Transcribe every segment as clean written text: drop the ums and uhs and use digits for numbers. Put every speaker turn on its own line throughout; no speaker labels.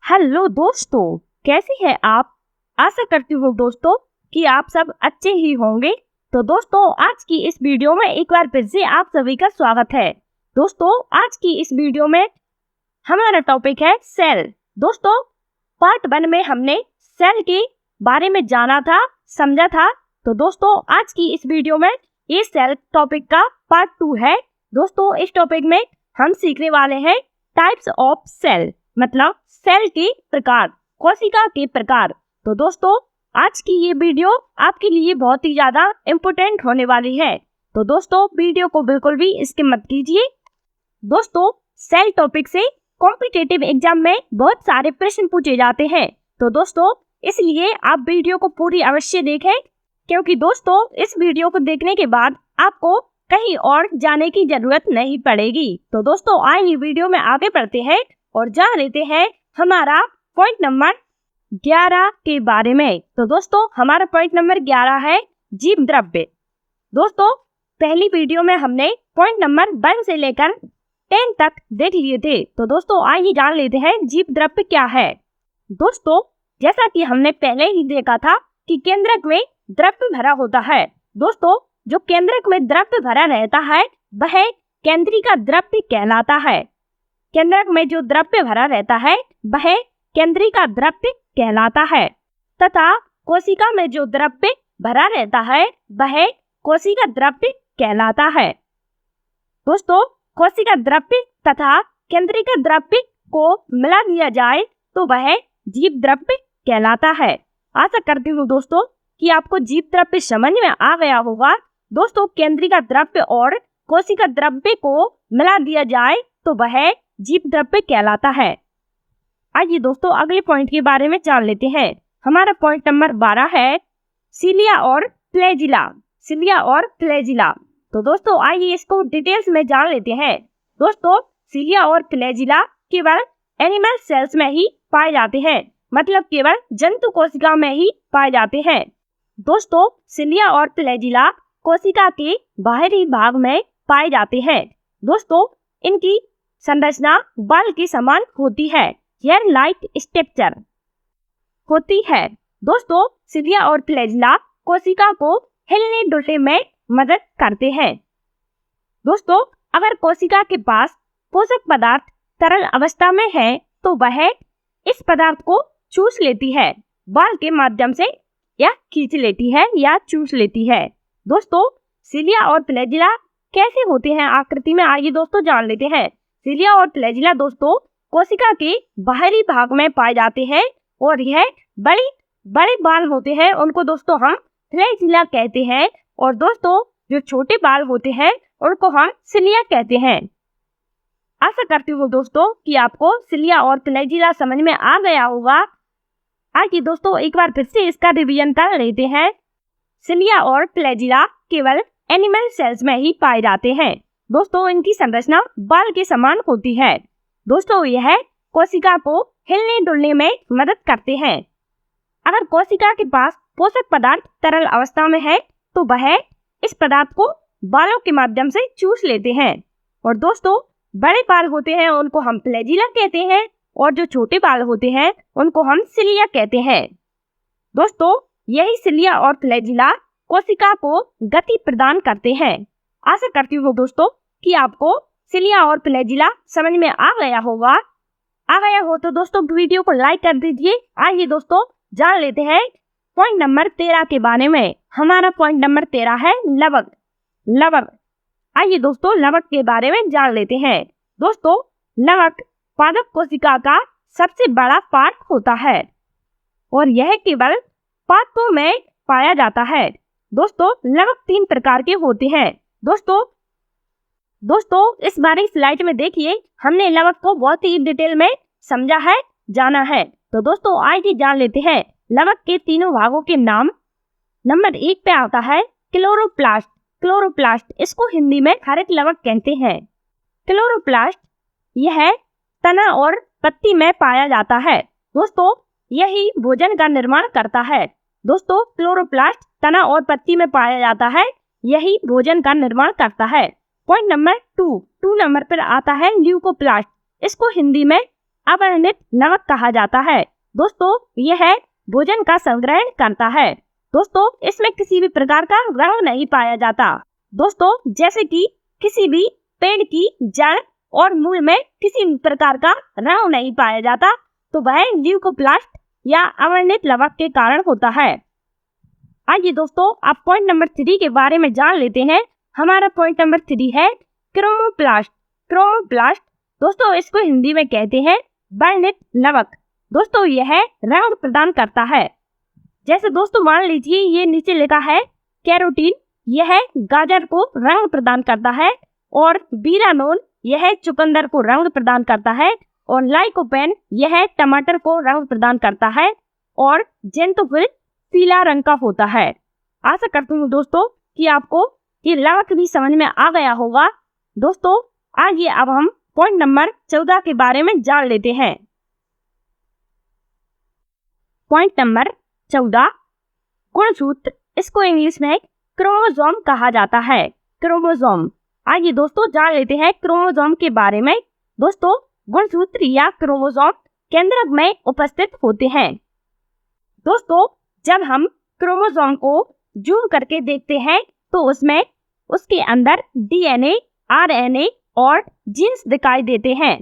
Hello दोस्तों, कैसे हैं आप। आशा करती हूँ दोस्तों कि आप सब अच्छे ही होंगे। तो दोस्तों, आज की इस वीडियो में एक बार फिर से आप सभी का स्वागत है। दोस्तों, आज की इस वीडियो में हमारा टॉपिक है सेल। दोस्तों, पार्ट 1 में हमने सेल के बारे में जाना था, समझा था। तो दोस्तों, आज की इस वीडियो में ये सेल टॉपिक का पार्ट 2 है। दोस्तों, इस टॉपिक में हम सीखने वाले हैं टाइप्स ऑफ सेल, मतलब सेल के प्रकार, कोशिका के प्रकार। तो दोस्तों, आज की ये वीडियो आपके लिए बहुत ही ज्यादा इम्पोर्टेंट होने वाली है। तो दोस्तों, वीडियो को बिल्कुल भी स्किप मत कीजिए। दोस्तों, सेल टॉपिक से कॉम्पिटिटिव एग्जाम में बहुत सारे प्रश्न पूछे जाते हैं। तो दोस्तों, इसलिए आप वीडियो को पूरी अवश्य देखें, क्योंकि दोस्तों इस वीडियो को देखने के बाद आपको कहीं और जाने की जरूरत नहीं पड़ेगी। तो दोस्तों, आइए वीडियो में आगे बढ़ते हैं और जान लेते हैं हमारा पॉइंट नंबर 11 के बारे में। तो दोस्तों, हमारा पॉइंट नंबर 11 है जीव द्रव्य। दोस्तों, पहली वीडियो में हमने पॉइंट नंबर 1 से लेकर 10 तक देख लिए थे। तो दोस्तों, आइए जान लेते हैं जीव द्रव्य क्या है। दोस्तों, जैसा कि हमने पहले ही देखा था कि केंद्रक में द्रव्य भरा होता है। दोस्तों, जो केंद्रक में द्रव्य भरा रहता है वह केंद्रिका द्रव्य कहलाता है। केंद्रक में जो द्रव्य भरा रहता है वह केंद्रिका द्रव्य कहलाता है, तथा कोशिका में जो द्रव्य भरा रहता है वह कोशिका द्रव्य कहलाता है। दोस्तों, कोशिका द्रव्य तथा केंद्रिका द्रव्य को मिला दिया जाए तो वह जीव द्रव्य कहलाता है। आशा करती हूँ दोस्तों कि आपको जीव द्रव्य समझ में आ गया होगा। दोस्तों, केंद्रिका द्रव्य और कोशिका द्रव्य को मिला दिया जाए तो वह जीव द्रव्य कहलाता है। आइए दोस्तों, अगले पॉइंट के बारे में जान लेते हैं। हमारा पॉइंट नंबर 12 है सिलिया और फ्लैजिला। सिलिया और फ्लैजिला। तो दोस्तों, आइए इसको डिटेल्स में जान लेते हैं। दोस्तों, सिलिया और फ्लैजिला केवल एनिमल सेल्स में ही पाए जाते हैं, मतलब केवल जंतु कोशिका में ही पाए जाते हैं। दोस्तों, सिलिया और फ्लैजिला कोशिका के बाहरी भाग में पाए जाते हैं। दोस्तों, इनकी संरचना बल के समान होती है, हेयर लाइक स्ट्रक्चर होती है। दोस्तों, सिलिया और फ्लैजिला कोशिका को हिलने डुलने में मदद करते हैं। दोस्तों, अगर कोशिका के पास पोषक पदार्थ तरल अवस्था में है तो वह इस पदार्थ को चूस लेती है, बाल के माध्यम से, या खींच लेती है या चूस लेती है। दोस्तों, सिलिया और फ्लैजिला कैसे होते हैं आकृति में, आइए दोस्तों जान लेते हैं। सिलिया और फ्लैजिला दोस्तों कोशिका के बाहरी भाग में पाए जाते हैं और यह बड़े बाल होते हैं, उनको दोस्तों हम फ्लैजिला कहते हैं। और दोस्तों, जो छोटे बाल होते हैं उनको हम सिलिया कहते हैं। आशा करती हूँ दोस्तों कि आपको सिलिया और फ्लैजिला समझ में आ गया होगा। आइए दोस्तों, एक बार फिर से इसका रिवीजन कर लेते हैं। सिलिया और फ्लैजिला केवल एनिमल सेल्स में ही पाए जाते हैं। दोस्तों, इनकी संरचना बाल के समान होती है। दोस्तों, यह कोशिका को हिलने डुलने में मदद करते हैं। अगर कोशिका के पास पोषक पदार्थ तरल अवस्था में है तो वह इस पदार्थ को बालों के माध्यम से चूस लेते हैं। और दोस्तों, बड़े बाल होते हैं उनको हम फ्लैजिला कहते हैं, और जो छोटे बाल होते हैं उनको हम सिलिया कहते हैं। दोस्तों, यही सिलिया और फ्लैजिला कोशिका को गति प्रदान करते हैं। आशा करती हूँ दोस्तों कि आपको सिलिया और फ्लैजिला समझ में आ गया होगा। आ गया हो तो दोस्तों वीडियो को लाइक कर दीजिए। आइए दोस्तों, जान लेते हैं पॉइंट नंबर 13 के बारे में। हमारा पॉइंट नंबर 13 है लवक। लवक। आइए दोस्तों, लवक के बारे में जान लेते हैं। दोस्तों, लवक पादप कोशिका का सबसे बड़ा पार्ट होता है और यह केवल पादपों में पाया जाता है। दोस्तों, लवक 3 प्रकार के होते हैं। दोस्तों, इस बारी स्लाइड में देखिए, हमने लवक को बहुत ही डिटेल में समझा है, जाना है। तो दोस्तों, आइए जान लेते हैं लवक के तीनों भागों के नाम। नंबर 1 पे आता है क्लोरोप्लास्ट। क्लोरोप्लास्ट, इसको हिंदी में हरित लवक कहते हैं। क्लोरोप्लास्ट यह तना और पत्ती में पाया जाता है। दोस्तों, यही भोजन का निर्माण करता है। दोस्तों, क्लोरोप्लास्ट तना और पत्ती में पाया जाता है, यही भोजन का निर्माण करता है। पॉइंट नंबर 2 नंबर पर आता है ल्यूकोप्लास्ट। इसको हिंदी में अवर्णित नवक कहा जाता है। दोस्तों यह भोजन का संग्रहण करता है। दोस्तों इसमें किसी भी प्रकार का रंग नहीं पाया जाता। दोस्तों जैसे कि किसी भी पेड़ की जड़ और मूल में किसी भी प्रकार का रंग नहीं पाया जाता, तो वह ल्यूकोप्लास्ट या अवर्णित लवक के कारण होता है। आइए दोस्तों आप पॉइंट नंबर 3 के बारे में जान लेते हैं। हमारा पॉइंट नंबर 3 है क्रोमोप्लास्ट। क्रोमोप्लास्ट दोस्तों इसको हिंदी में कहते हैं वर्णित लवक। दोस्तों यह रंग प्रदान करता है। जैसे दोस्तों मान लीजिए ये नीचे लिखा है कैरोटीन, यह गाजर को रंग प्रदान करता है, और बीरानोल यह चुकंदर को रंग प्रदान करता है, और लाइकोपेन यह टमाटर को रंग प्रदान करता है, और जेंटोफिल पीला रंग का होता है। आशा करती हूँ दोस्तों कि आपको ये लवक भी समझ में आ गया होगा। दोस्तों आइए अब हम पॉइंट नंबर 14 के बारे में जान लेते हैं। पॉइंट नंबर 14 गुणसूत्र, इसको इंग्लिश में क्रोमोसोम कहा जाता है। क्रोमोसोम, आइए दोस्तों जान लेते हैं क्रोमोसोम के बारे में। दोस्तों गुणसूत्र या क्रोमोसोम केंद्रक में उपस्थित होते हैं। दोस्तों जब हम क्रोमोसोम को जूम करके देखते हैं तो उसमें उसके अंदर डीएनए, आरएनए और जीन्स दिखाई देते हैं।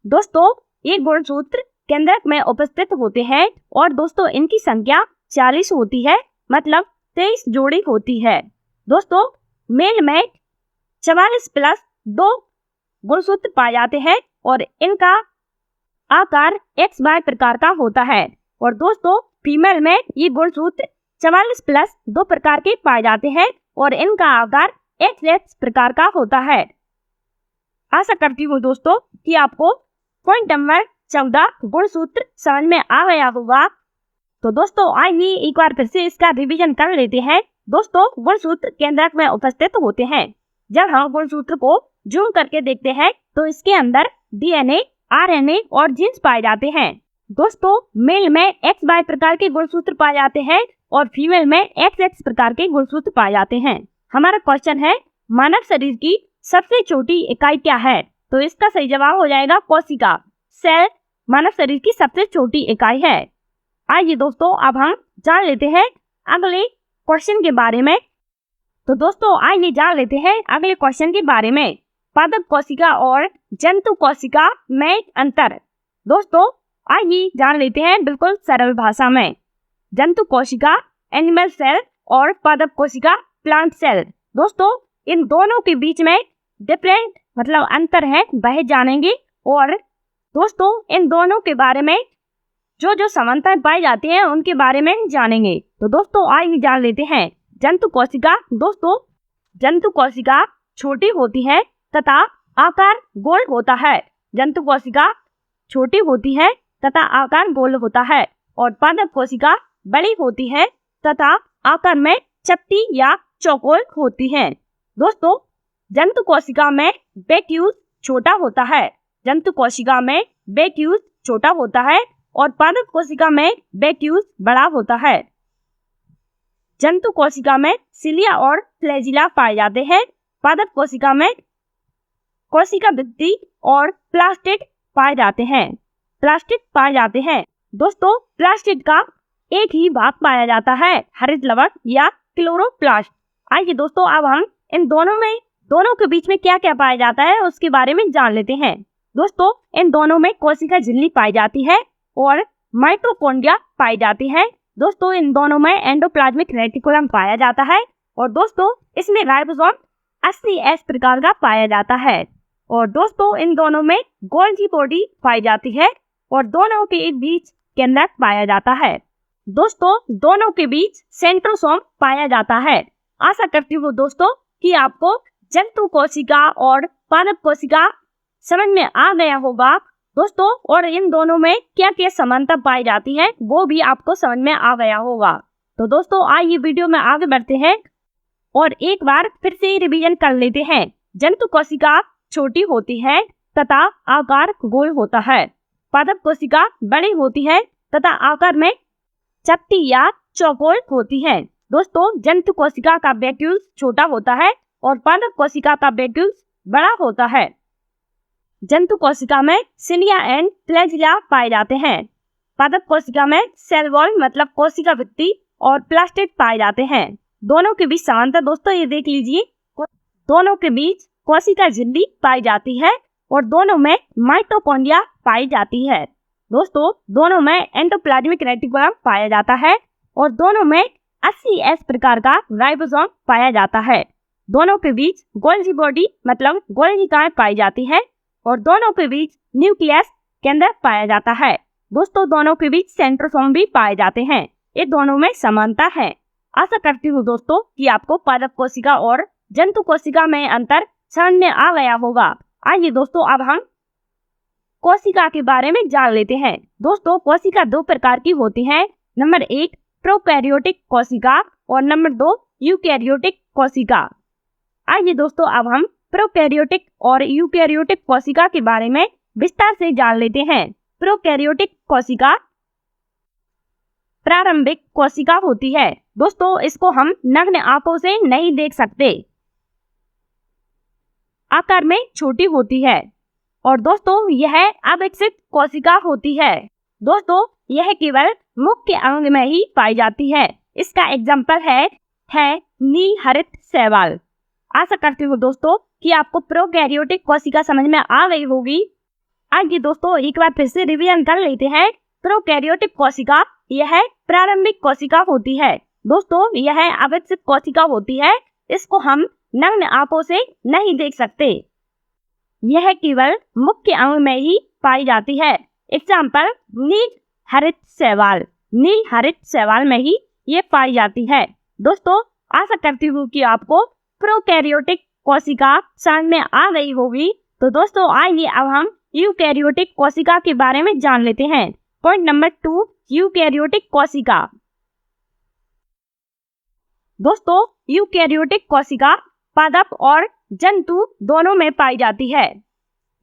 दोस्तों ये गुणसूत्र केंद्रक में उपस्थित होते हैं और दोस्तों इनकी संख्या 40 होती है, मतलब 23 जोड़ी होती है। दोस्तों मेल में 44+2 गुणसूत्र पाए जाते हैं और इनका आकार XY प्रकार का होता है, और दोस्तों फीमेल में ये गुणसूत्र 44+2 प्रकार के पाए जाते हैं और इनका आकार XX प्रकार का होता है। आशा करती हूँ दोस्तों कि आपको पॉइंट नंबर 14 गुणसूत्र समझ में आ गया होगा। तो दोस्तों आइए एक बार फिर से इसका रिवीजन कर लेते हैं। दोस्तों गुणसूत्र केंद्रक में उपस्थित होते हैं। जब हम गुणसूत्र को जूम करके देखते हैं तो इसके अंदर डीएनए, आरएनए और जीन्स पाए जाते हैं। दोस्तों मेल में XY प्रकार के गुणसूत्र पाए जाते हैं और फीमेल में XX प्रकार के गुणसूत्र पाए जाते हैं। हमारा क्वेश्चन है मानव शरीर की सबसे छोटी इकाई क्या है? तो इसका सही जवाब हो जाएगा कोशिका। सेल मानव शरीर की सबसे छोटी इकाई है। आइए दोस्तों अब हम जान लेते हैं अगले क्वेश्चन के बारे में। तो दोस्तों आइए जान लेते हैं अगले क्वेश्चन के बारे में, पादप कोशिका और जंतु कोशिका में अंतर। दोस्तों आइए जान लेते हैं बिल्कुल सरल भाषा में। जंतु कोशिका एनिमल सेल और पादप कोशिका प्लांट सेल। दोस्तों इन दोनों के बीच में डिफरेंट मतलब अंतर है, वह जानेंगे, और दोस्तों इन दोनों के बारे में जो समानताएं पाई जाती हैं उनके बारे में जानेंगे। तो दोस्तों आइए जान लेते हैं जंतु कोशिका। दोस्तों जंतु कोशिका छोटी होती है तथा आकार गोल होता है। जंतु कोशिका छोटी होती है तथा आकार गोल होता है, और पादप कोशिका बड़ी होती है तथा आकार में चपटी या चौकोर होती है। दोस्तों जंतु कोशिका में वैक्यूल छोटा होता है। जंतु कोशिका में वैक्यूल छोटा होता है और पादप कोशिका में वैक्यूल बड़ा होता है। जंतु कोशिका में सिलिया और फ्लैजिला पाए जाते हैं। पादप कोशिका में कोशिका भित्ति और प्लास्टिड पाए जाते हैं। प्लास्टिड पाए जाते हैं। दोस्तों प्लास्टिड का एक ही भाग पाया जाता है, हरित लवक या क्लोरोप्लास्ट। आइए दोस्तों अब हम इन दोनों के बीच में क्या क्या पाया जाता है उसके बारे में जान लेते हैं। दोस्तों इन दोनों में कोशिका झिल्ली पाई जाती है और माइटोकॉन्ड्रिया पाई जाती है। दोस्तों इन दोनों में एंडोप्लाज्मिक रेटिकुलम पाया जाता है, और दोस्तों इसमें राइबोसोम 80S प्रकार का पाया जाता है, और दोस्तों इन दोनों में गोल्गी बॉडी पाई जाती है और दोनों के बीच केंद्रक पाया जाता है। दोस्तों दोनों के बीच सेंट्रोसोम पाया जाता है। आशा करती हूँ दोस्तों कि आपको जंतु कोशिका और पादप कोशिका समझ में आ गया होगा दोस्तों, और इन दोनों में क्या क्या समानता पाई जाती है वो भी आपको समझ में आ गया होगा। तो दोस्तों आइए वीडियो में आगे बढ़ते हैं और एक बार फिर से रिवीजन कर लेते हैं। जंतु कोशिका छोटी होती है तथा आकार गोल होता है। पादप कोशिका बड़ी होती है तथा आकार में चपटी या चौकोर होती है। दोस्तों जंतु कोशिका का वैक्यूल छोटा होता है और पादप कोशिका का वैक्यूल बड़ा होता है। जंतु कोशिका में सिलिया एंड फ्लैजिला पाए जाते हैं। पादप कोशिका में सेल वॉल मतलब कोशिका भित्ति और प्लास्टिड पाए जाते हैं। दोनों के बीच समानता दोस्तों ये देख लीजिए, दोनों के बीच कोशिका झिल्ली पाई जाती है और दोनों में माइटोकॉन्ड्रिया पाई जाती है। दोस्तों दोनों में एंडोप्लाज्मिक रेटिकुलम पाया जाता है और दोनों में 80S प्रकार का राइबोसोम पाया जाता है। दोनों के बीच गोल्गी बॉडी मतलब गोल्गिकाएं पाई जाती है और दोनों के बीच न्यूक्लियस केंद्र पाया जाता है। दोस्तों दोनों के बीच सेंट्रोसोम भी पाए जाते हैं। ये दोनों में समानता है। आशा करती हूँ दोस्तों कि आपको पादप कोशिका और जंतु कोशिका में अंतर समझ में आ गया होगा। आइए दोस्तों अब हम कोशिका के बारे में जान लेते हैं। दोस्तों कोशिका दो प्रकार की होती है। नंबर 1 प्रोकैरियोटिक कोशिका और नंबर 2 यूकैरियोटिक कोशिका। आइए दोस्तों अब हम प्रोकैरियोटिक और यूकैरियोटिक कोशिका के बारे में विस्तार से जान लेते हैं। प्रोकैरियोटिक कोशिका प्रारंभिक कोशिका होती है। दोस्तों इसको हम नग्न आंखों से नहीं देख सकते, आकार में छोटी होती है और दोस्तों यह अविकसित कोशिका होती है। दोस्तों यह केवल मुख्य अंग में ही पाई जाती है। इसका एग्जाम्पल है नील हरित शैवाल। आशा करती हूँ दोस्तों कि आपको प्रोकैरियोटिक कोशिका समझ में आ गई होगी। आइए दोस्तों एक बार फिर से रिवीजन कर लेते हैं। प्रोकैरियोटिक कोशिका यह प्रारंभिक कोशिका होती है। दोस्तों यह अविकसित कोशिका होती है। इसको हम नग्न आंखों से नहीं देख सकते, यह केवल मुख्य अंग में ही पाई जाती है। एग्जाम्पल नील हरित शैवाल। नील हरित शैवाल में ही ये पाई जाती है। दोस्तों आशा करती हूँ कि आपको प्रोकैरियोटिक कोशिका समझ में आ गई होगी। तो दोस्तों आइए अब हम यूकैरियोटिक कोशिका के बारे में जान लेते हैं। पॉइंट नंबर 2 यूकैरियोटिक कोशिका। दोस्तों यूकैरियोटिक कोशिका पादप और जंतु दोनों में पाई जाती है।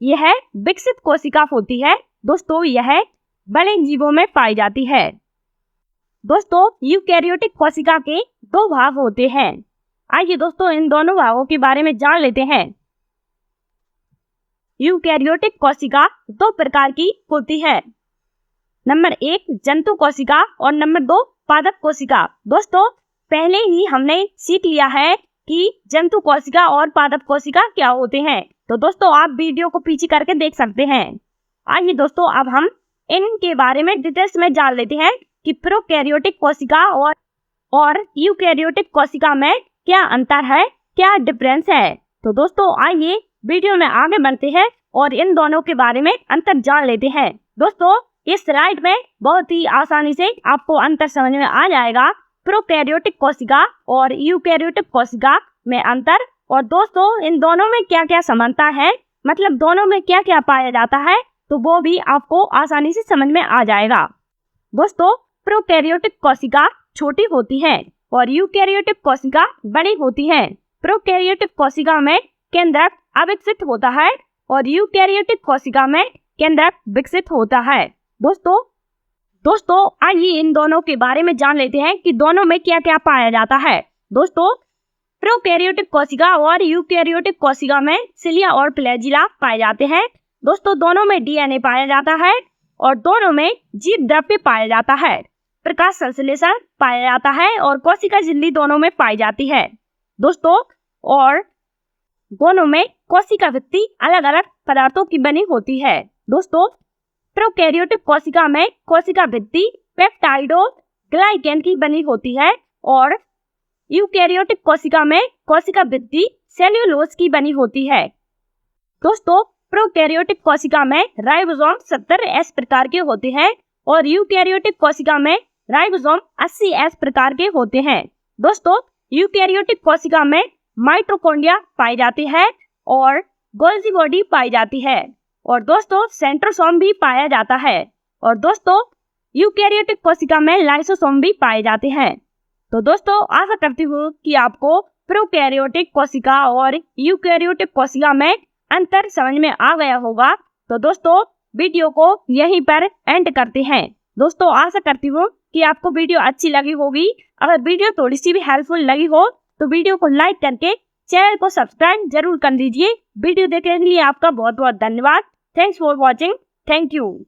यह विकसित कोशिका होती है। दोस्तों यह बड़े जीवों में पाई जाती है। दोस्तों यूकैरियोटिक कोशिका के दो भाग होते हैं। आइए दोस्तों इन दोनों भागों के बारे में जान लेते हैं। यूकैरियोटिक कोशिका दो प्रकार की होती है। नंबर 1 जंतु कोशिका और नंबर 2 पादप कोशिका। दोस्तों पहले ही हमने सीख लिया है कि जंतु कोशिका और पादप कोशिका क्या होते हैं। तो दोस्तों आप वीडियो को पीछे करके देख सकते हैं। आइए दोस्तों अब हम इनके बारे में डिटेल्स में जान लेते हैं कि प्रोकैरियोटिक कोशिका और यूकैरियोटिक कोशिका में क्या अंतर है, क्या डिफरेंस है। तो दोस्तों आइए वीडियो में आगे बढ़ते हैं और इन दोनों के बारे में अंतर जान लेते हैं। दोस्तों इस स्लाइड में बहुत ही आसानी से आपको अंतर समझ में आ जाएगा, प्रोकैरियोटिक कोशिका और यूकैरियोटिक कोशिका में अंतर। और दोस्तों इन दोनों में क्या क्या समानता है, मतलब दोनों में क्या क्या पाया जाता है, तो वो भी आपको आसानी से समझ में आ जाएगा। दोस्तों प्रोकैरियोटिक कोशिका छोटी होती है और यूकैरियोटिक कोशिका बड़ी होती है। प्रोकैरियोटिक कोशिका में केंद्रक अविकसित होता है और यूकैरियोटिक कोशिका में केंद्रक विकसित होता है। दोस्तों आइए इन दोनों के बारे में जान लेते हैं कि दोनों में क्या क्या पाया जाता है। दोस्तों प्रोकैरियोटिक कोशिका और यूकैरियोटिक कोशिका में सिलिया और फ्लैजिला पाए जाते हैं। दोस्तों दोनों में डीएनए पाया जाता है और दोनों में जीव द्रव्य पाया जाता है। प्रकाश संश्लेषण पाया जाता है और कोशिका झिल्ली दोनों में पाई जाती है। दोस्तों और दोनों में कोशिका भित्ति अलग अलग पदार्थों की बनी होती है। दोस्तों प्रोकैरियोटिक कोशिका में कोशिका भित्ति पेप्टाइडोग्लाइकेन की बनी होती है और यूकैरियोटिक कोशिका में कोशिका भित्ति सेल्यूलोज की बनी होती है। दोस्तों प्रोकैरियोटिक कोशिका में राइबोसोम 70S प्रकार के होते हैं और यूकैरियोटिक कोशिका में राइबोसोम 80S प्रकार के होते हैं। दोस्तों यूकैरियोटिक कोशिका में माइटोकॉन्ड्रिया पाई जाती है और गोल्गी बॉडी पाई जाती है और दोस्तों सेंट्रोसोम भी पाया जाता है और दोस्तों यूकैरियोटिक कोशिका में लाइसोसोम भी पाए जाते हैं। तो दोस्तों आशा करती हूँ कि आपको प्रोकैरियोटिक कोशिका और यूकैरियोटिक कोशिका में अंतर समझ में आ गया होगा। तो दोस्तों वीडियो को यहीं पर एंड करते हैं। दोस्तों आशा करती हूँ कि आपको वीडियो अच्छी लगी होगी। अगर वीडियो थोड़ी सी भी हेल्पफुल लगी हो तो वीडियो को लाइक करके चैनल को सब्सक्राइब जरूर कर लीजिए। वीडियो देखने के लिए आपका बहुत बहुत धन्यवाद। Thanks for watching. Thank you.